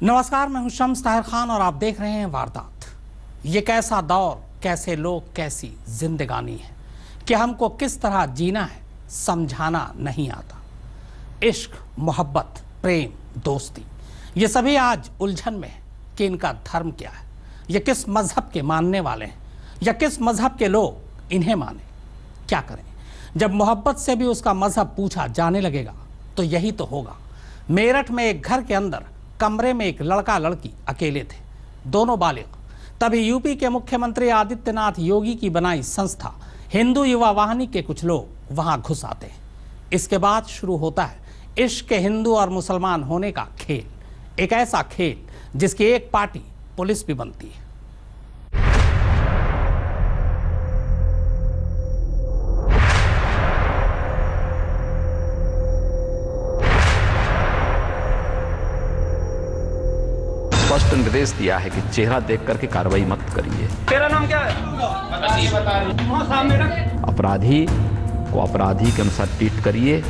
नमस्कार, मैं हूं शम्स ताहिर खान और आप देख रहे हैं वारदात। ये कैसा दौर, कैसे लोग, कैसी जिंदगानी है कि हमको किस तरह जीना है समझाना नहीं आता। इश्क, मोहब्बत, प्रेम, दोस्ती, ये सभी आज उलझन में है कि इनका धर्म क्या है, ये किस मजहब के मानने वाले हैं या किस मजहब के लोग इन्हें माने। क्या करें, जब मोहब्बत से भी उसका मजहब पूछा जाने लगेगा तो यही तो होगा। मेरठ में एक घर के अंदर कमरे में एक लड़का लड़की अकेले थे, दोनों बालिग। तभी यूपी के मुख्यमंत्री आदित्यनाथ योगी की बनाई संस्था हिंदू युवा वाहिनी के कुछ लोग वहां घुस आते हैं। इसके बाद शुरू होता है इश्क के हिंदू और मुसलमान होने का खेल, एक ऐसा खेल जिसकी एक पार्टी पुलिस भी बनती है। स्पष्ट निर्देश दिया है कि चेहरा देख करके कार्रवाई मत करिए। तेरा नाम क्या है? अपराधी को अपराधी के अनुसार ट्रीट करिए,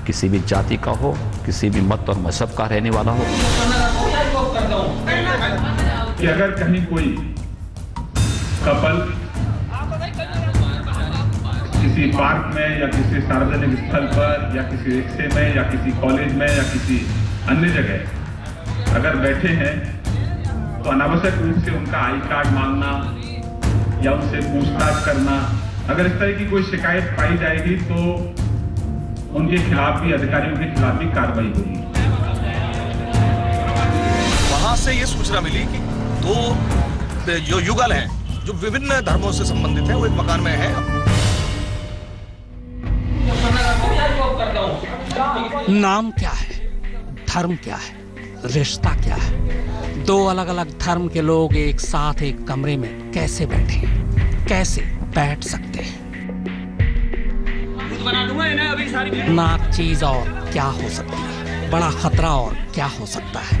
किसी भी जाति का हो, किसी भी मत और मजहब का रहने वाला हो। कि अगर कहीं कोई कपल किसी पार्क में या किसी सार्वजनिक स्थल पर या किसी रिक्शे में या किसी कॉलेज में या किसी अन्य जगह अगर बैठे हैं तो अनावश्यक रूप से उनका आई कार्ड मांगना या उनसे पूछताछ करना, अगर इस तरह की कोई शिकायत पाई जाएगी तो उनके खिलाफ भी, अधिकारियों के खिलाफ भी कार्रवाई होगी। वहां से ये सूचना मिली कि दो जो युगल हैं जो विभिन्न धर्मों से संबंधित हैं वो एक मकान में हैं। नाम क्या है, धर्म क्या है, रिश्ता क्या है? दो अलग अलग धर्म के लोग एक साथ एक कमरे में कैसे बैठे, कैसे बैठ सकते हैं? नाक चीज और क्या हो सकती है, बड़ा खतरा और क्या हो सकता है?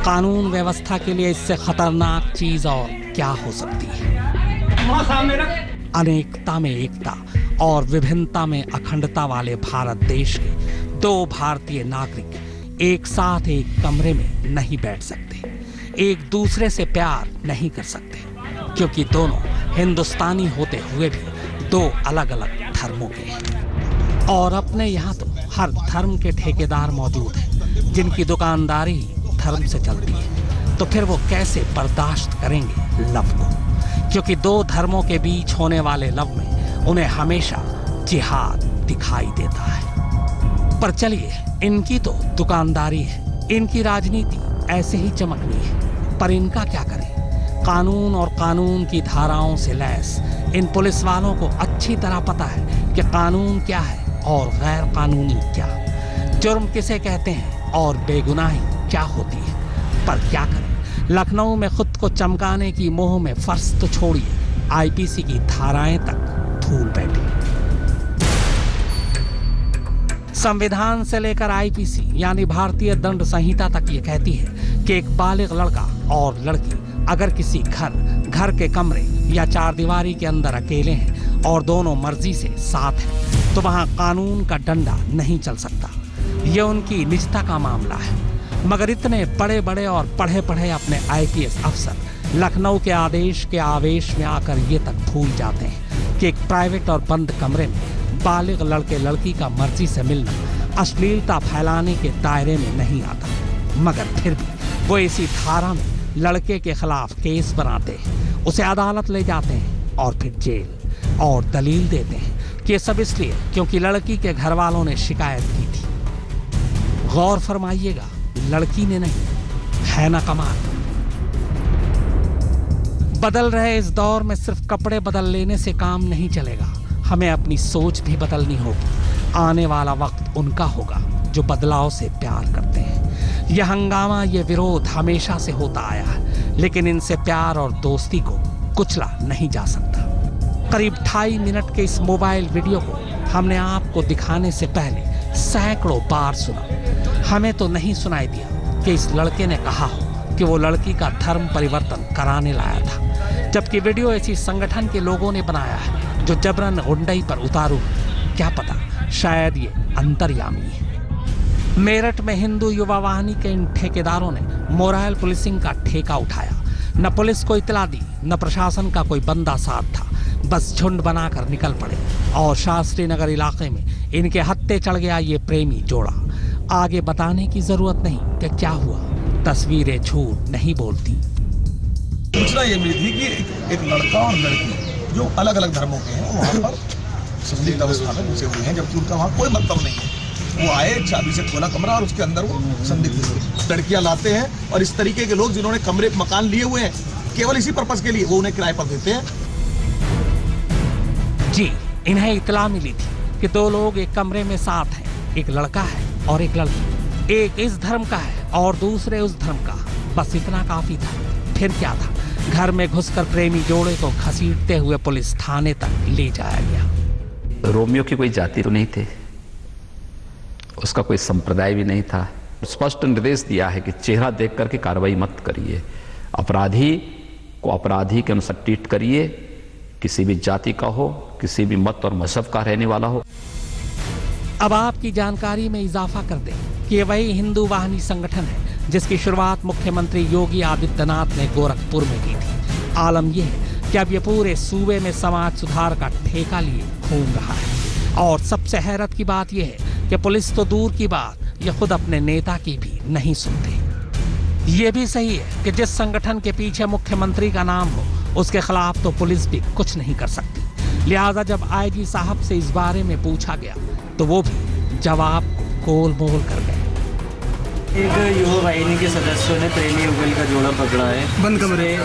कानून व्यवस्था के लिए इससे खतरनाक चीज और क्या हो सकती है? अनेकता में एकता और विभिन्नता में अखंडता वाले भारत देश के दो भारतीय नागरिक एक साथ एक कमरे में नहीं बैठ सकते, एक दूसरे से प्यार नहीं कर सकते, क्योंकि दोनों हिंदुस्तानी होते हुए भी दो अलग अलग धर्मों के हैं। और अपने यहाँ तो हर धर्म के ठेकेदार मौजूद हैं जिनकी दुकानदारी धर्म से चलती है। तो फिर वो कैसे बर्दाश्त करेंगे लव को, क्योंकि दो धर्मों के बीच होने वाले लव में उन्हें हमेशा जिहाद दिखाई देता है। पर चलिए, इनकी तो दुकानदारी है, इनकी राजनीति ऐसे ही चमकनी है, पर इनका क्या करें? कानून और कानून की धाराओं से लैस इन पुलिस वालों को अच्छी तरह पता है कि कानून क्या है और गैर कानूनी क्या, जुर्म किसे कहते हैं और बेगुनाही क्या होती है। पर क्या करें, लखनऊ में खुद को चमकाने की मोह में फर्श तो छोड़िए, आईपीसी की धाराएं तक धूल बैठी। संविधान से लेकर आईपीसी यानी भारतीय दंड संहिता तक ये कहती है कि एक बालिग लड़का और लड़की अगर किसी घर के कमरे या चारदीवारी के अंदर अकेले हैं और दोनों मर्जी से साथ हैं तो वहां कानून का डंडा नहीं चल सकता। ये उनकी निजता का मामला है। मगर इतने बड़े बड़े और पढ़े पढ़े अपने आईपीएस अफसर लखनऊ के आदेश के आवेश में आकर ये तक भूल जाते हैं कि एक प्राइवेट और बंद कमरे में बालिग लड़के लड़की का मर्जी से मिलना अश्लीलता फैलाने के दायरे में नहीं आता। मगर फिर भी वो इसी धारा में लड़के के खिलाफ केस बनाते हैं, उसे अदालत ले जाते हैं और फिर जेल, और दलील देते हैं कि ये सब इसलिए क्योंकि लड़की के घर वालों ने शिकायत की थी। गौर फरमाइएगा, लड़की ने नहीं, है ना कमाल। बदल रहे इस दौर में सिर्फ कपड़े बदल लेने से काम नहीं चलेगा, हमें अपनी सोच भी बदलनी होगी। आने वाला वक्त उनका होगा जो बदलाव से प्यार करते हैं। यह हंगामा, ये विरोध हमेशा से होता आया है, लेकिन इनसे प्यार और दोस्ती को कुचला नहीं जा सकता। करीब 2.5 मिनट के इस मोबाइल वीडियो को हमने आपको दिखाने से पहले सैकड़ों बार सुना। हमें तो नहीं सुनाई दिया कि इस लड़के ने कहा हो कि वो लड़की का धर्म परिवर्तन कराने लाया था, जबकि वीडियो इसी संगठन के लोगों ने बनाया है जो जबरन गुंडई पर उतारू। क्या पता, शायद ये अंतर्यामी है। मेरठ में हिंदू युवा वाहिनी के इन ठेकेदारों ने मोरल पुलिसिंग का ठेका उठाया। न पुलिस को इतला दी, न प्रशासन का कोई बंदा साथ था। बस झुंड बनाकर निकल पड़े और शास्त्री नगर इलाके में इनके हत्थे चढ़ गया ये प्रेमी जोड़ा। आगे बताने की जरूरत नहीं कि क्या हुआ, तस्वीरें झूठ नहीं बोलती। सूचना ये मिली थी कि एक लड़का और लड़की जो अलग अलग धर्मों के हैं वहाँ पर संदिग्ध अवस्था में घुसे हुए हैं, जबकि उनका वहाँ कोई मतलब नहीं है। वो आए, चाबी से खोला कमरा और उसके अंदर वो संदिग्ध लड़कियां लाते हैं और इस तरीके के लोग जिन्होंने कमरे मकान लिए हुए हैं केवल इसी पर्पस के लिए वो उन्हें किराए पर देते हैं। जी, इन्हें इतला मिली थी कि दो लोग एक कमरे में साथ हैं, एक लड़का है और एक लड़की। एक इस धर्म का है और दूसरे उस धर्म का। बस इतना काफी था। फिर क्या था, घर में घुसकर प्रेमी जोड़े को घसीटते हुए पुलिस थाने तक ले जाया गया। रोमियो की कोई जाति तो नहीं थे, उसका कोई संप्रदाय भी नहीं था। स्पष्ट निर्देश दिया है कि चेहरा देख करके कार्रवाई मत करिए, अपराधी को अपराधी के अनुसार ट्रीट करिए, किसी भी जाति का हो, किसी भी मत और मजहब का रहने वाला हो। अब आपकी जानकारी में इजाफा कर दें कि ये वही हिंदू वाहिनी संगठन है जिसकी शुरुआत मुख्यमंत्री योगी आदित्यनाथ ने गोरखपुर में की थी। आलम यह है कि अब ये पूरे सूबे में समाज सुधार का ठेका लिए घूम रहा है। और सबसे हैरत की बात यह है कि पुलिस तो दूर की बात, ये खुद अपने नेता की भी नहीं सुनते। ये भी सही है कि जिस संगठन के पीछे मुख्यमंत्री का नाम हो उसके खिलाफ तो पुलिस भी कुछ नहीं कर सकती। लिहाजा जब आईजी साहब से इस बारे में पूछा गया तो वो भी जवाब गोल मोल कर गए। एक युवा वाहिनी के सदस्यों ने प्रेमी युगल का जोड़ा पकड़ा है बंद कमरे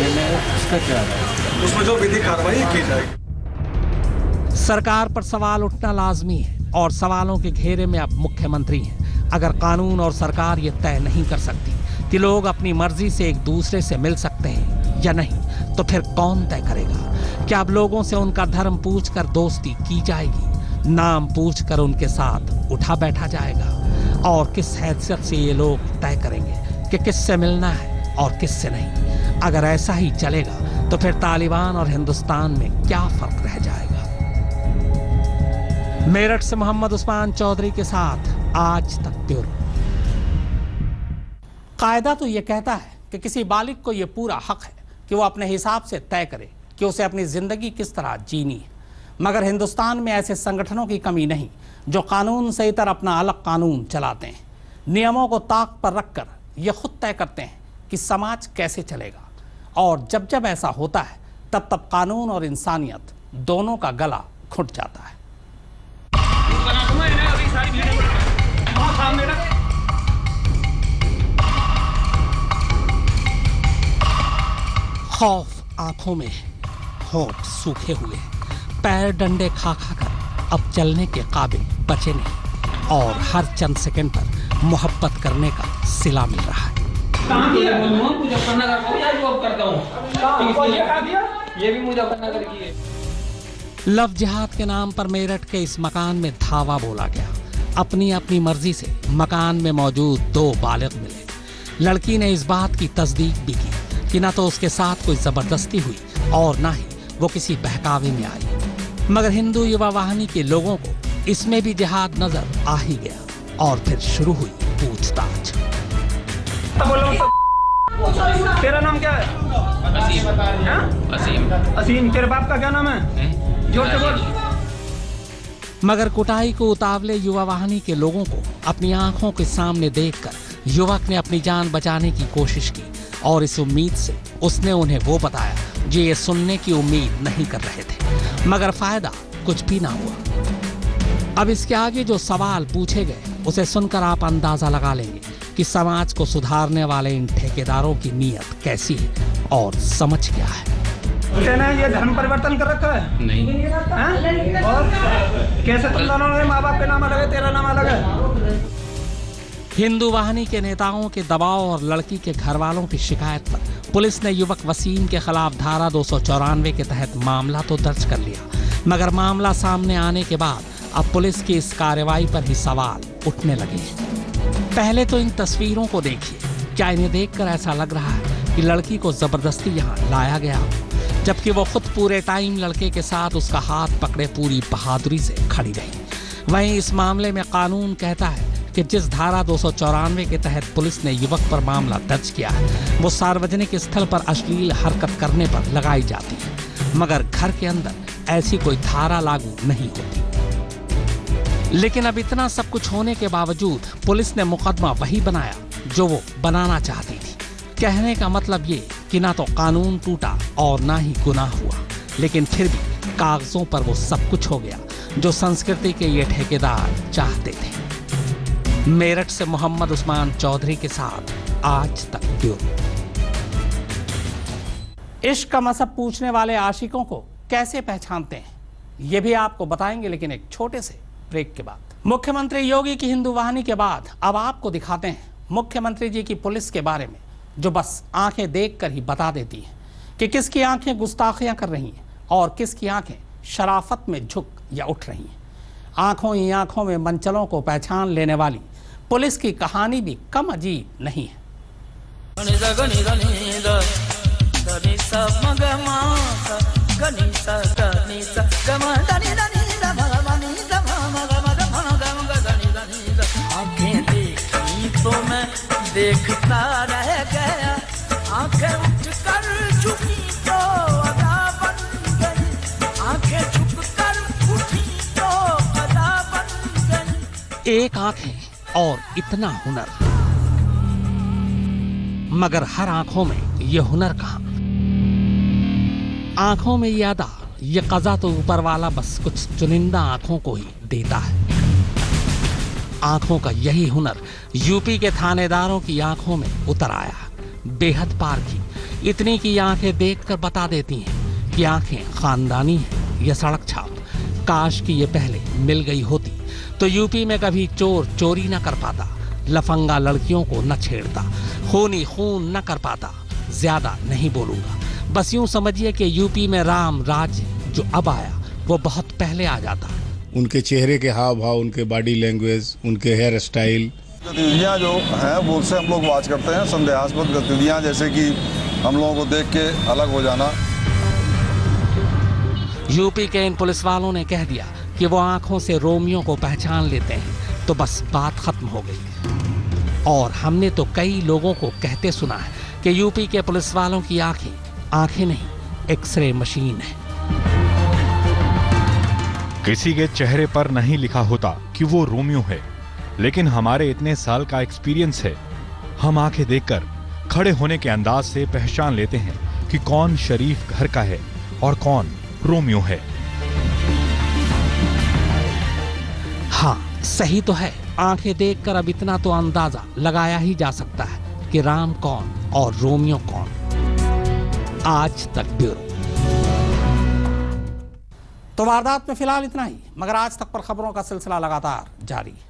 में, उसका क्या है? उसमें जो विधिक कार्रवाई की जाएगी। सरकार पर सवाल उठना लाजमी है और सवालों के घेरे में अब मुख्यमंत्री हैं। अगर कानून और सरकार ये तय नहीं कर सकती कि लोग अपनी मर्जी से एक दूसरे से मिल सकते हैं या नहीं, तो फिर कौन तय करेगा? क्या अब लोगों से उनका धर्म पूछकर दोस्ती की जाएगी, नाम पूछकर उनके साथ उठा बैठा जाएगा? और किस हैसियत से ये लोग तय करेंगे कि किससे मिलना है और किससे नहीं? अगर ऐसा ही चलेगा तो फिर तालिबान और हिंदुस्तान में क्या फर्क रह जाएगा? मेरठ से मोहम्मद उस्मान चौधरी के साथ आज तक ब्यूरो। कायदा तो ये कहता है कि किसी बालिग को ये पूरा हक है कि वो अपने हिसाब से तय करे कि उसे अपनी जिंदगी किस तरह जीनी है। मगर हिंदुस्तान में ऐसे संगठनों की कमी नहीं जो कानून से इतर अपना अलग कानून चलाते हैं। नियमों को ताक पर रखकर ये खुद तय करते हैं कि समाज कैसे चलेगा। और जब जब ऐसा होता है तब तब कानून और इंसानियत दोनों का गला घुट जाता है। खौफ आंखों में, होंठ सूखे हुए, पैर डंडे खा खा कर अब चलने के काबिल बचे नहीं और हर चंद सेकंड पर मोहब्बत करने का सिला मिल रहा है। लव जिहाद के नाम पर मेरठ के इस मकान में धावा बोला गया। अपनी अपनी मर्जी से मकान में मौजूद दो बालिग मिले। लड़की ने इस बात की तस्दीक भी की कि न तो उसके साथ कोई जबरदस्ती हुई और न ही वो किसी बहकावे में आई। मगर हिंदू युवा वाहिनी के लोगों को इसमें भी जिहाद नजर आ ही गया और फिर शुरू हुई पूछताछ। तेरा नाम क्या है? असीम। तेरे बाप का क्या नाम है? जोर से बोल। मगर कुटाई को उतावले युवा वाहिनी के लोगों को अपनी आंखों के सामने देखकर युवक ने अपनी जान बचाने की कोशिश की और इस उम्मीद से उसने उन्हें वो बताया जो ये सुनने की उम्मीद नहीं कर रहे थे। मगर फायदा कुछ भी ना हुआ। अब इसके आगे जो सवाल पूछे गए उसे सुनकर आप अंदाजा लगा लेंगे कि समाज को सुधारने वाले इन ठेकेदारों की नीयत कैसी है और समझ क्या है। ये धर्म परिवर्तन कर रखा है? नहीं। और कैसे तुम दोनों ने माँ बाप के नाम अलग है, तेरा नाम अलग है? हिंदू वाहिनी के नेताओं के दबाव और लड़की के घर वालों की शिकायत पर पुलिस ने युवक वसीम के खिलाफ धारा 294 के तहत मामला तो दर्ज कर लिया। मगर मामला सामने आने के बाद अब पुलिस की इस कार्रवाई पर ही सवाल उठने लगे हैं। पहले तो इन तस्वीरों को देखिए। क्या इन्हें देखकर ऐसा लग रहा है कि लड़की को जबरदस्ती यहाँ लाया गया, जबकि वो खुद पूरे टाइम लड़के के साथ उसका हाथ पकड़े पूरी बहादुरी से खड़ी रही? वहीं इस मामले में कानून कहता है कि जिस धारा 294 के तहत पुलिस ने युवक पर मामला दर्ज किया है वो सार्वजनिक स्थल पर अश्लील हरकत करने पर लगाई जाती है, मगर घर के अंदर ऐसी कोई धारा लागू नहीं होती। लेकिन अब इतना सब कुछ होने के बावजूद पुलिस ने मुकदमा वही बनाया जो वो बनाना चाहती थी। कहने का मतलब ये कि ना तो कानून टूटा और ना ही गुनाह हुआ, लेकिन फिर भी कागजों पर वो सब कुछ हो गया जो संस्कृति के ये ठेकेदार चाहते थे। मेरठ से मोहम्मद उस्मान चौधरी के साथ आज तक ब्यूरो। इश्क का मसहब पूछने वाले आशिकों को कैसे पहचानते हैं ये भी आपको बताएंगे, लेकिन एक छोटे से ब्रेक के बाद। मुख्यमंत्री योगी की हिंदू वाहिनी के बाद अब आपको दिखाते हैं मुख्यमंत्री जी की पुलिस के बारे में, जो बस आंखें देखकर ही बता देती है कि किसकी आंखें गुस्ताखियां कर रही हैं और किसकी आंखें शराफत में झुक या उठ रही हैं। आंखों ही आंखों में मंचलों को पहचान लेने वाली पुलिस की कहानी भी कम अजीब नहीं है। तो मैं देखता रह गया, आंखें उठकर झुकी तो अदा बन गई, आंखें झुककर उठी तो अदा बन गई। एक आंखें और इतना हुनर, मगर हर आंखों में ये हुनर कहां? आंखों में ये अदा, ये कज़ा तो ऊपर वाला बस कुछ चुनिंदा आंखों को ही देता है। आंखों का यही हुनर यूपी के थानेदारों की आंखों में उतर आया, बेहद पारखी, इतनी की आंखें देखकर बता देती हैं कि आंखें खानदानी हैं या सड़क छाप। काश कि ये पहले मिल गई होती तो यूपी में कभी चोर चोरी न कर पाता, लफंगा लड़कियों को न छेड़ता, खूनी खून न कर पाता। ज्यादा नहीं बोलूंगा, बस यूं समझिए कि यूपी में राम राज्य जो अब आया वो बहुत पहले आ जाता। उनके चेहरे के हाव भाव, उनके बॉडी लैंग्वेज, उनके हेयर स्टाइल, गतिविधियाँ जो हैं वो उससे हम लोग वाच करते हैं। संदेहास्पद गतिविधियाँ जैसे कि हम लोगों को देख के अलग हो जाना। यूपी के इन पुलिस वालों ने कह दिया कि वो आंखों से रोमियो को पहचान लेते हैं तो बस बात खत्म हो गई। और हमने तो कई लोगों को कहते सुना है कि यूपी के पुलिस वालों की आंखें नहीं, एक्सरे मशीन है। किसी के चेहरे पर नहीं लिखा होता कि वो रोमियो है, लेकिन हमारे इतने साल का एक्सपीरियंस है, हम आंखें देखकर खड़े होने के अंदाज से पहचान लेते हैं कि कौन शरीफ घर का है और कौन रोमियो है। हाँ, सही तो है। आंखें देखकर अब इतना तो अंदाजा लगाया ही जा सकता है कि राम कौन और रोमियो कौन। आज तक ब्यूरो। तो वारदात में फिलहाल इतना ही, मगर आज तक पर खबरों का सिलसिला लगातार जारी है।